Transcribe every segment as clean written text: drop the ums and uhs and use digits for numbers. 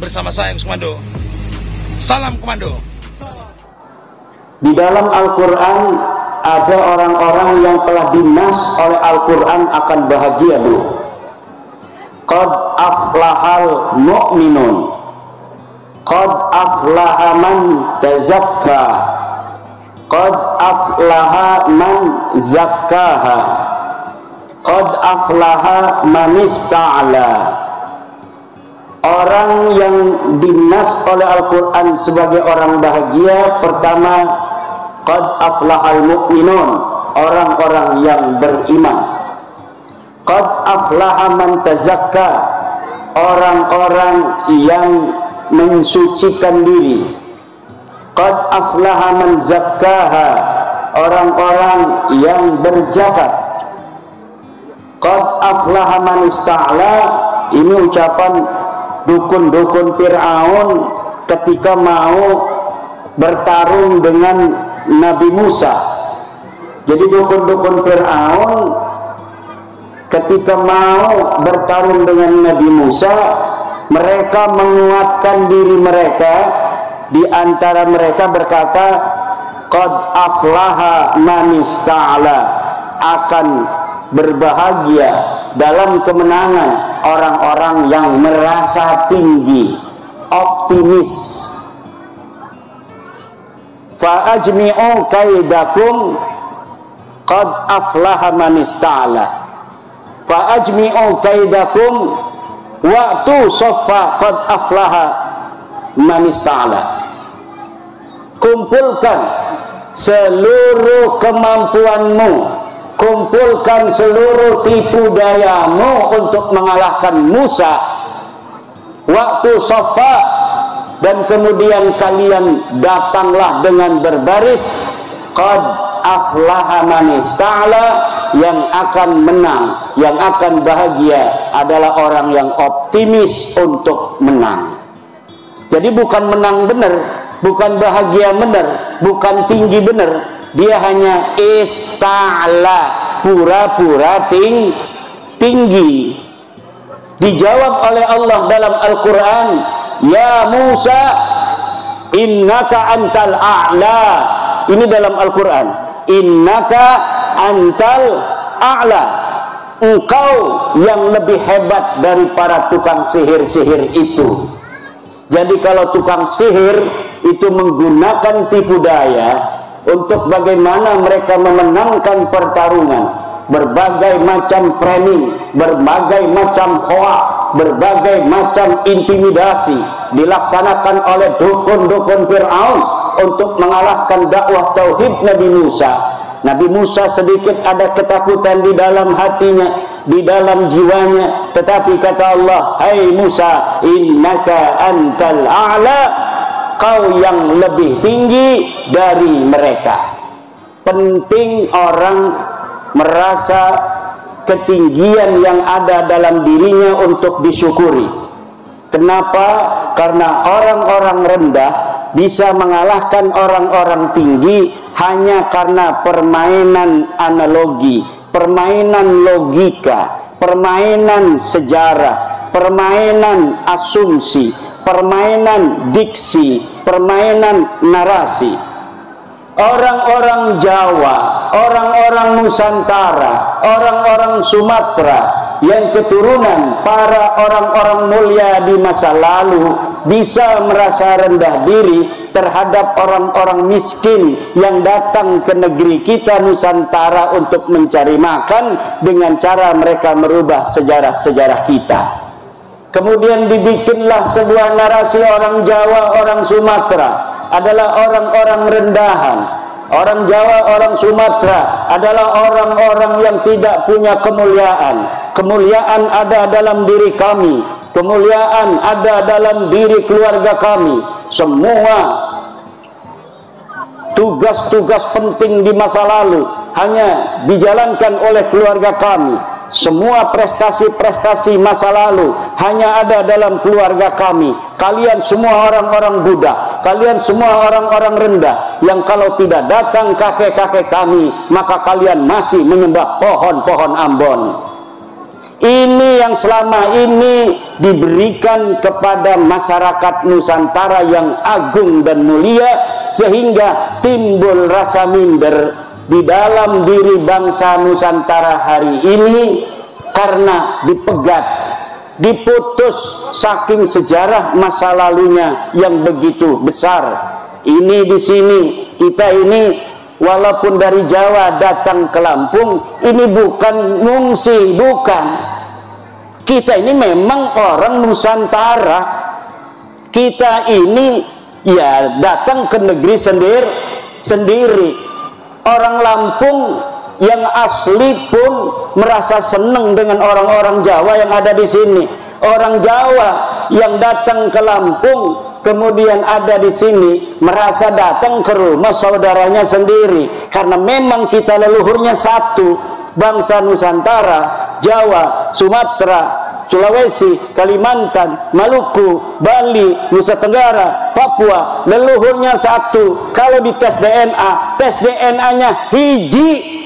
bersama saya Gus Komando. Salam Komando. Di dalam Al-Quran ada orang-orang yang telah dinas oleh Al-Quran akan bahagia dulu. Qad aflahal mu'minun, qad aflaha man tazakka, qad aflaha man zakkaha, qad aflaha man ista'la. Orang yang dinas oleh Al-Quran sebagai orang bahagia, pertama, qad aflahal mu'minun, orang-orang yang beriman. Qad aflaha man tazakka, orang-orang yang mensucikan diri. Qad aflaha man zakkaha, orang-orang yang berzakat. Qad aflaha man ista'la, ini ucapan dukun-dukun Fir'aun ketika mau bertarung dengan Nabi Musa. Jadi dukun-dukun Fir'aun ketika mau bertarung dengan Nabi Musa, mereka menguatkan diri mereka. Di antara mereka berkata, qad aflaha man ista'la, akan berbahagia dalam kemenangan orang-orang yang merasa tinggi, optimis. Fa ajmi'u kaidakum qad aflaha man ista'la, fa ajmi'u kaidakum wa'tu soffa qad aflaha man ista'la. Kumpulkan seluruh kemampuanmu, kumpulkan seluruh tipu dayamu untuk mengalahkan Musa. Waktu sofa, dan kemudian kalian datanglah dengan berbaris. Qad aflaha man ista'la, yang akan menang, yang akan bahagia adalah orang yang optimis untuk menang. Jadi bukan menang benar, bukan bahagia benar, bukan tinggi benar. Dia hanya ista'la, pura-pura tinggi. Dijawab oleh Allah dalam Al-Quran, ya Musa innaka antal a'la. Ini dalam Al-Quran, innaka antal a'la, engkau yang lebih hebat dari para tukang sihir-sihir itu. Jadi kalau tukang sihir itu menggunakan tipu daya untuk bagaimana mereka memenangkan pertarungan, berbagai macam framing, berbagai macam hoax, berbagai macam intimidasi dilaksanakan oleh dukun-dukun Fir'aun untuk mengalahkan dakwah tauhid Nabi Musa. Nabi Musa sedikit ada ketakutan di dalam hatinya, di dalam jiwanya, tetapi kata Allah, hai Musa, innaka antal a'la, kau yang lebih tinggi dari mereka. Penting orang merasa ketinggian yang ada dalam dirinya untuk disyukuri. Kenapa? Karena orang-orang rendah bisa mengalahkan orang-orang tinggi hanya karena permainan analogi, permainan logika, permainan sejarah, permainan asumsi, permainan diksi, permainan narasi. Orang-orang Jawa, orang-orang Nusantara, orang-orang Sumatera yang keturunan para orang-orang mulia di masa lalu bisa merasa rendah diri terhadap orang-orang miskin yang datang ke negeri kita Nusantara untuk mencari makan dengan cara mereka merubah sejarah-sejarah kita. Kemudian dibikinlah sebuah narasi orang Jawa, orang Sumatera adalah orang-orang rendahan. Orang Jawa, orang Sumatera adalah orang-orang yang tidak punya kemuliaan. Kemuliaan ada dalam diri kami, kemuliaan ada dalam diri keluarga kami. Semua tugas-tugas penting di masa lalu hanya dijalankan oleh keluarga kami. Semua prestasi-prestasi masa lalu hanya ada dalam keluarga kami. Kalian semua orang-orang budak, kalian semua orang-orang rendah, yang kalau tidak datang kakek-kakek kami, maka kalian masih menyembah pohon-pohon Ambon. Ini yang selama ini diberikan kepada masyarakat Nusantara yang agung dan mulia, sehingga timbul rasa minder di dalam diri bangsa Nusantara hari ini karena dipegat, diputus saking sejarah masa lalunya yang begitu besar. Ini di sini kita ini walaupun dari Jawa datang ke Lampung, ini bukan ngungsi, bukan. Kita ini memang orang Nusantara. Kita ini ya datang ke negeri sendiri. Orang Lampung yang asli pun merasa senang dengan orang-orang Jawa yang ada di sini. Orang Jawa yang datang ke Lampung kemudian ada di sini merasa datang ke rumah saudaranya sendiri, karena memang kita leluhurnya satu. Bangsa Nusantara, Jawa, Sumatera, Sulawesi, Kalimantan, Maluku, Bali, Nusa Tenggara, Papua, leluhurnya satu. Kalau di tes DNA-nya hiji.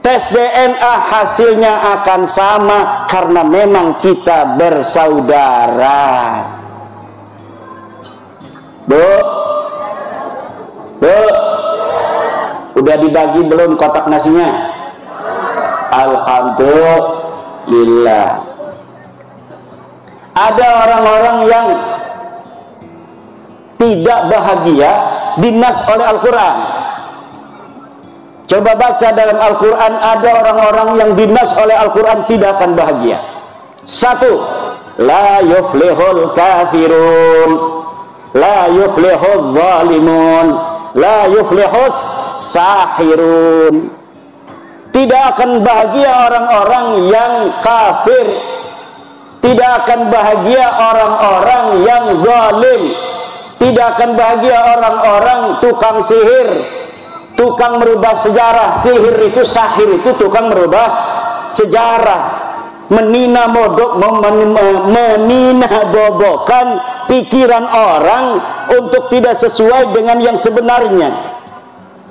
Tes DNA hasilnya akan sama karena memang kita bersaudara. Bu, udah dibagi belum kotak nasinya? Alhamdulillah. Ada orang-orang yang tidak bahagia dinas oleh Al-Quran. Coba baca dalam Al-Quran, ada orang-orang yang dinas oleh Al-Quran tidak akan bahagia. Satu, la yuflihul kafirun, la yuflihul zalimun, la yuflihus sahirun. Tidak akan bahagia orang-orang yang kafir, tidak akan bahagia orang-orang yang zalim, tidak akan bahagia orang-orang tukang sihir, tukang merubah sejarah. Sihir itu, sahir itu tukang merubah sejarah, menina bobokan pikiran orang untuk tidak sesuai dengan yang sebenarnya,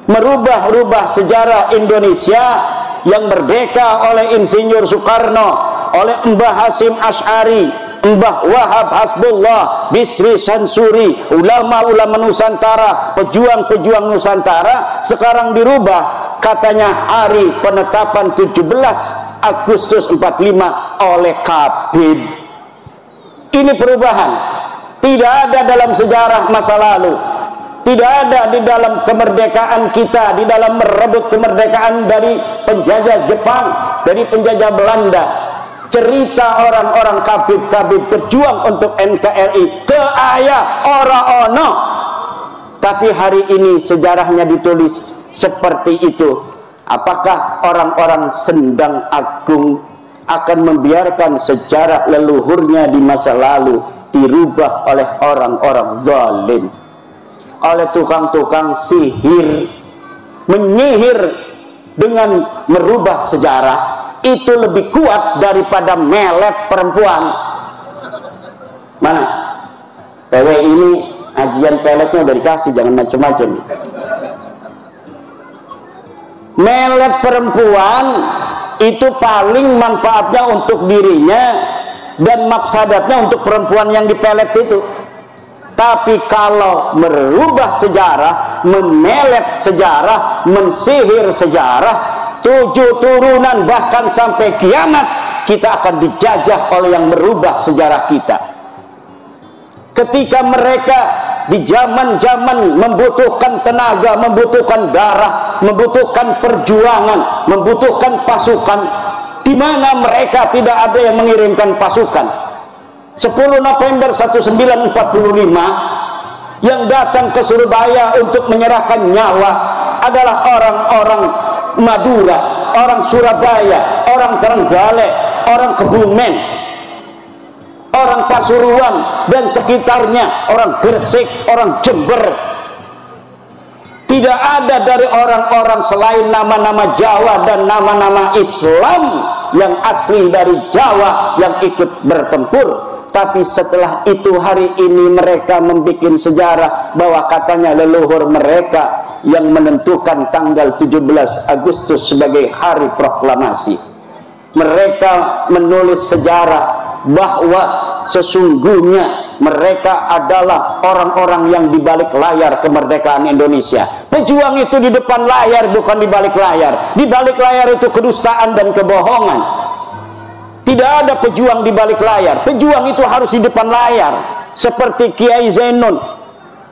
merubah-rubah sejarah Indonesia yang merdeka oleh Insinyur Soekarno, oleh Mbah Hasyim Asy'ari, Mbah Wahab Hasbullah, Bisri Sansuri, ulama-ulama Nusantara, pejuang-pejuang Nusantara, sekarang dirubah katanya hari penetapan 17 Agustus 45 oleh Kabid. Ini perubahan tidak ada dalam sejarah masa lalu, tidak ada di dalam kemerdekaan kita, di dalam merebut kemerdekaan dari penjajah Jepang, dari penjajah Belanda. Cerita orang-orang Kabid berjuang untuk NKRI teu aya ora ono, tapi hari ini sejarahnya ditulis seperti itu. Apakah orang-orang Sendang Agung akan membiarkan sejarah leluhurnya di masa lalu dirubah oleh orang-orang zalim, oleh tukang-tukang sihir, menyihir dengan merubah sejarah? Itu lebih kuat daripada melet perempuan. Mana? PW ini ajian peletnya udah dikasih, jangan macam-macam. Melet perempuan itu paling manfaatnya untuk dirinya dan mafsadatnya untuk perempuan yang dipelet itu. Tapi kalau merubah sejarah, memelet sejarah, mensihir sejarah, 7 turunan bahkan sampai kiamat kita akan dijajah oleh yang merubah sejarah kita. Ketika mereka di zaman-zaman membutuhkan tenaga, membutuhkan darah, membutuhkan perjuangan, membutuhkan pasukan, di mana mereka tidak ada yang mengirimkan pasukan. 10 November 1945 yang datang ke Surabaya untuk menyerahkan nyawa adalah orang-orang Madura, orang Surabaya, orang Trenggalek, orang Kebumen, orang Pasuruan dan sekitarnya, orang Gresik, orang Jember. Tidak ada dari orang-orang selain nama-nama Jawa dan nama-nama Islam yang asli dari Jawa yang ikut bertempur. Tapi setelah itu hari ini mereka membuat sejarah bahwa katanya leluhur mereka yang menentukan tanggal 17 Agustus sebagai hari proklamasi. Mereka menulis sejarah bahwa sesungguhnya mereka adalah orang-orang yang di balik layar kemerdekaan Indonesia. Pejuang itu di depan layar, bukan di balik layar. Di balik layar itu kedustaan dan kebohongan. Tidak ada pejuang di balik layar. Pejuang itu harus di depan layar. Seperti Kiai Zainun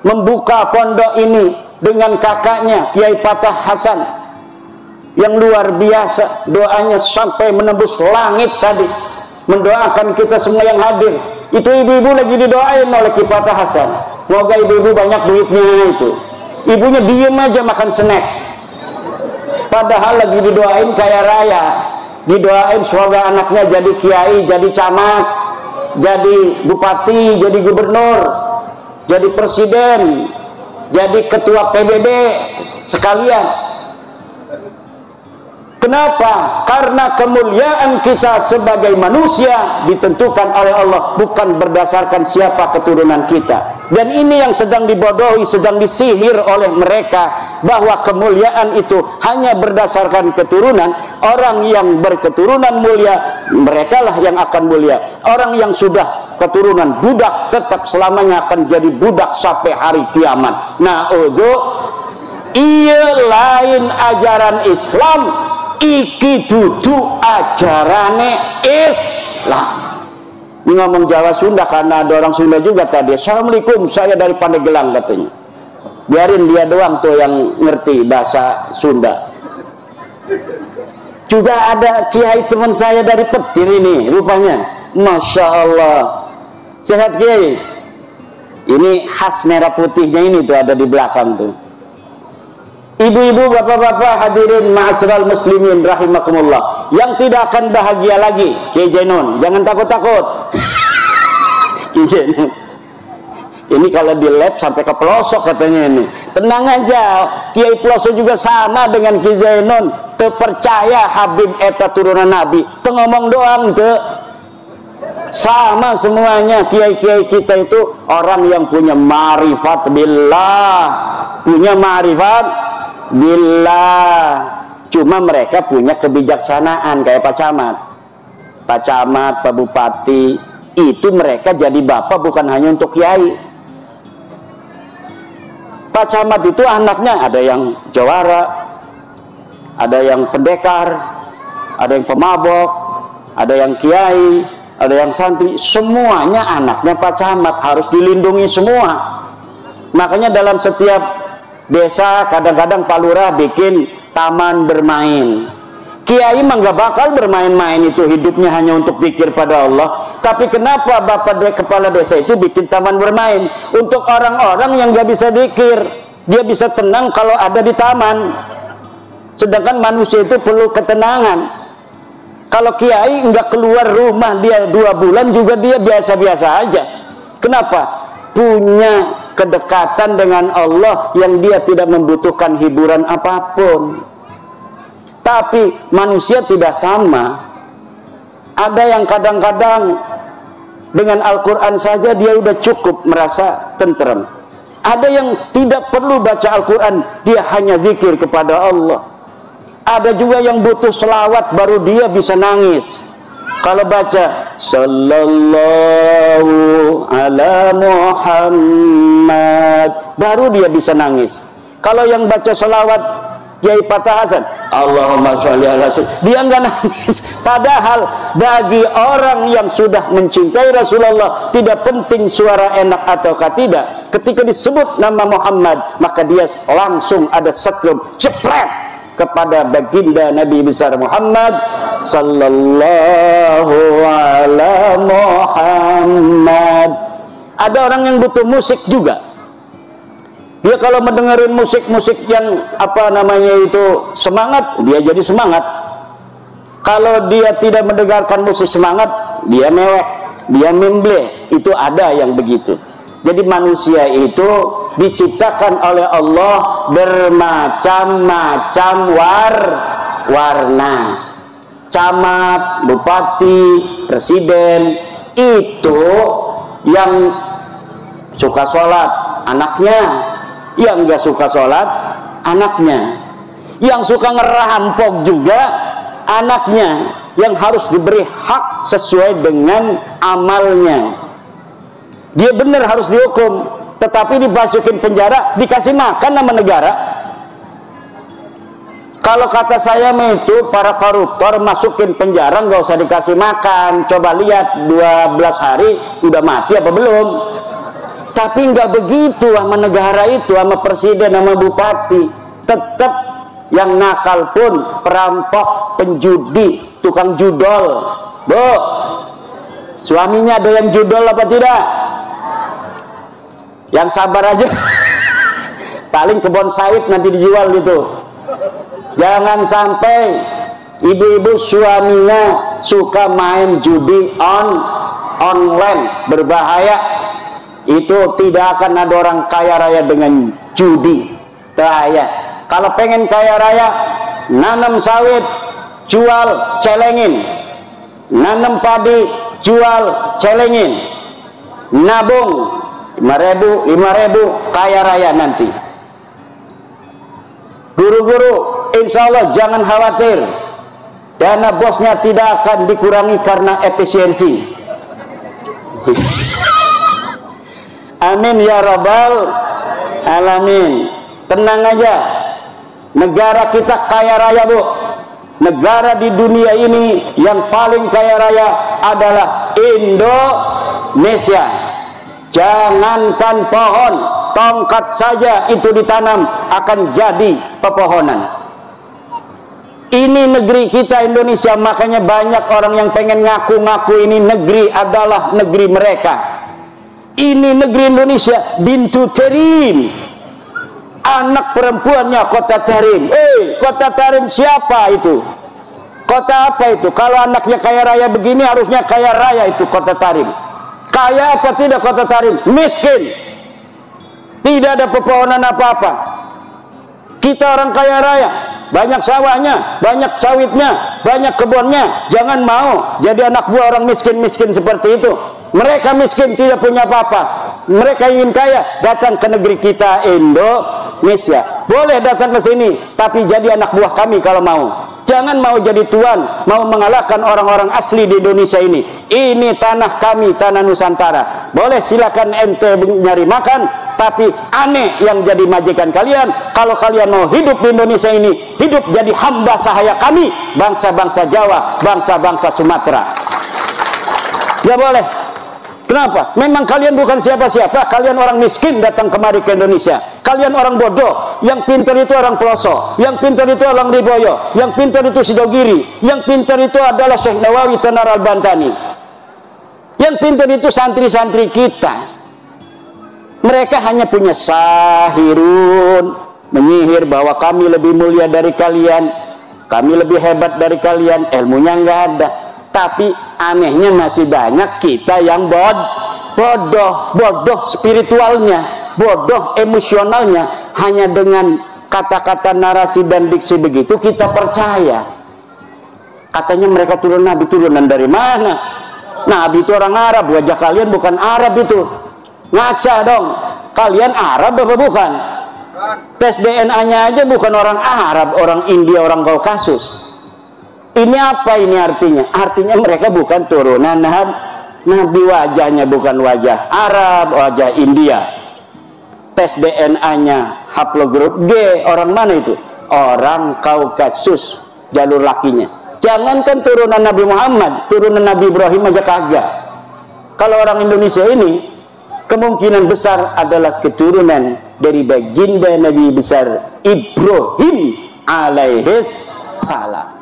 membuka pondok ini dengan kakaknya Kiai Fatah Hasan, yang luar biasa doanya sampai menembus langit tadi, mendoakan kita semua yang hadir. Itu ibu-ibu lagi didoain oleh Kiai Fatah Hasan, semoga ibu-ibu banyak duitnya. Itu ibunya diem aja makan snack, padahal lagi didoain kaya raya, didoain semoga anaknya jadi kiai, jadi camat, jadi bupati, jadi gubernur, jadi presiden, jadi ketua PBB sekalian. Kenapa? Karena kemuliaan kita sebagai manusia ditentukan oleh Allah, bukan berdasarkan siapa keturunan kita. Dan ini yang sedang dibodohi, sedang disihir oleh mereka, bahwa kemuliaan itu hanya berdasarkan keturunan. Orang yang berketurunan mulia, merekalah yang akan mulia. Orang yang sudah keturunan budak tetap selamanya akan jadi budak sampai hari kiamat. Nah, iya lain ajaran Islam, iki dudu ajarane Islam. Ini ngomong Jawa Sunda karena ada orang Sunda juga tadi. Assalamualaikum, saya dari Pandeglang katanya. Biarin dia doang tuh yang ngerti bahasa Sunda. Juga ada kiai teman saya dari Petir ini, rupanya. Masya Allah. Sehat kiai. Ini khas merah putihnya ini tuh ada di belakang tuh. Ibu-ibu, bapak-bapak, hadirin ma'asyiral muslimin rahimakumullah, yang tidak akan bahagia lagi, Kiai Zainun, jangan takut-takut. Kiai Zainun ini kalau di lab sampai ke pelosok katanya ini. Tenang aja, Kiai pelosok juga sama dengan Kiai Zainun, terpercaya Habib eta turunan Nabi, teu ngomong doang teu. Sama semuanya. Kiai-kiai kita itu orang yang punya ma'rifat billah, punya ma'rifat billah. Cuma mereka punya kebijaksanaan kayak Pak Camat, Pak Bupati. Itu mereka jadi bapak bukan hanya untuk kiai. Pak Camat itu anaknya ada yang jawara, ada yang pendekar, ada yang pemabok, ada yang kiai, ada yang santri. Semuanya anaknya Pak Camat, harus dilindungi semua. Makanya dalam setiap desa kadang-kadang Pak Lurah bikin taman bermain. Kiai mah gak bakal bermain-main, itu hidupnya hanya untuk zikir pada Allah. Tapi kenapa kepala desa itu bikin taman bermain? Untuk orang-orang yang gak bisa zikir, dia bisa tenang kalau ada di taman. Sedangkan manusia itu perlu ketenangan. Kalau kiai nggak keluar rumah dia 2 bulan juga dia biasa-biasa aja. Kenapa? Punya kedekatan dengan Allah yang dia tidak membutuhkan hiburan apapun. Tapi manusia tidak sama. Ada yang kadang-kadang dengan Al-Quran saja dia udah cukup merasa tenteram. Ada yang tidak perlu baca Al-Quran, dia hanya zikir kepada Allah. Ada juga yang butuh selawat baru dia bisa nangis. Kalau baca Sallallahu ala Muhammad, baru dia bisa nangis. Kalau yang baca selawat Kiai Fatah Hasan, Allahumma sholli ala Rasul, dia enggak nangis. Padahal bagi orang yang sudah mencintai Rasulullah, tidak penting suara enak ataukah tidak, ketika disebut nama Muhammad, maka dia langsung ada setrum jepret kepada baginda Nabi besar Muhammad sallallahu ala Muhammad. Ada orang yang butuh musik juga. Dia kalau mendengarin musik-musik yang apa namanya itu semangat, dia jadi semangat. Kalau dia tidak mendengarkan musik semangat, dia mewek, dia memble. Itu ada yang begitu. Jadi manusia itu diciptakan oleh Allah bermacam-macam warna. Camat, bupati, presiden, itu yang suka sholat anaknya, yang gak suka sholat anaknya, yang suka ngerampok juga anaknya, yang harus diberi hak sesuai dengan amalnya. Dia benar harus dihukum, tetapi dimasukin penjara, dikasih makan sama negara. Kalau kata saya itu para koruptor masukin penjara nggak usah dikasih makan. Coba lihat 12 hari udah mati apa belum. Tapi nggak begitu sama negara itu, sama presiden, sama bupati. Tetap yang nakal pun perampok, penjudi, tukang judol. Bu, suaminya ada yang judol apa tidak? Yang sabar aja. Paling kebun sawit nanti dijual gitu. Jangan sampai ibu-ibu suaminya suka main judi online, berbahaya. Itu tidak akan ada orang kaya raya dengan judi. Bahaya. Kalau pengen kaya raya, nanam sawit, jual, celengin. Nanam padi, jual, celengin. Nabung 5.000 kaya raya nanti. Guru-guru, insya Allah jangan khawatir, dana bosnya tidak akan dikurangi karena efisiensi. Amin ya rabbal alamin. Tenang aja, negara kita kaya raya, Bu. Negara di dunia ini yang paling kaya raya adalah Indonesia. Jangankan pohon, tongkat saja itu ditanam akan jadi pepohonan. Ini negeri kita Indonesia, makanya banyak orang yang pengen ngaku-ngaku ini negeri adalah negeri mereka. Ini negeri Indonesia, Bintu Tarim, anak perempuannya Kota Tarim. Kota Tarim siapa itu? Kota apa itu? Kalau anaknya kaya raya begini, harusnya kaya raya itu Kota Tarim. Kaya apa tidak Kota Tarim? Miskin. Tidak ada pepohonan apa-apa. Kita orang kaya raya, banyak sawahnya, banyak sawitnya, banyak kebunnya. Jangan mau jadi anak buah orang miskin-miskin seperti itu. Mereka miskin, tidak punya apa-apa. Mereka ingin kaya, datang ke negeri kita Indonesia. Boleh datang ke sini, tapi jadi anak buah kami kalau mau. Jangan mau jadi tuan, mau mengalahkan orang-orang asli di Indonesia ini. Ini tanah kami, tanah Nusantara. Boleh silakan ente nyari makan, tapi aneh yang jadi majikan kalian. Kalau kalian mau hidup di Indonesia ini, hidup jadi hamba sahaya kami, bangsa-bangsa Jawa, bangsa-bangsa Sumatera. Ya boleh. Kenapa? Memang kalian bukan siapa-siapa. Kalian orang miskin datang kemari ke Indonesia. Kalian orang bodoh. Yang pintar itu orang pelosok. Yang pintar itu orang Riboyo. Yang pintar itu Sidogiri. Yang pintar itu adalah Syekh Nawawi Tenar Al-Bantani. Yang pintar itu santri-santri kita. Mereka hanya punya sahirun, menyihir bahwa kami lebih mulia dari kalian, kami lebih hebat dari kalian. Ilmunya nggak ada. Tapi anehnya masih banyak kita yang bodoh spiritualnya, bodoh emosionalnya. Hanya dengan kata-kata narasi dan diksi begitu kita percaya. Katanya mereka turun Nabi, turunan dari mana? Nabi itu orang Arab, wajah kalian bukan Arab itu. Ngaca dong, kalian Arab apa bukan? Tes DNA-nya aja bukan orang Arab, orang India, orang Kaukasus. Ini apa ini artinya? Artinya mereka bukan turunan Nabi, wajahnya bukan wajah Arab, wajah India. Tes DNA-nya haplogrup G, orang mana itu? Orang Kaukasus, jalur lakinya. Jangankan turunan Nabi Muhammad, turunan Nabi Ibrahim aja kagak. Kalau orang Indonesia ini kemungkinan besar adalah keturunan dari baginda Nabi besar Ibrahim alaihis salam.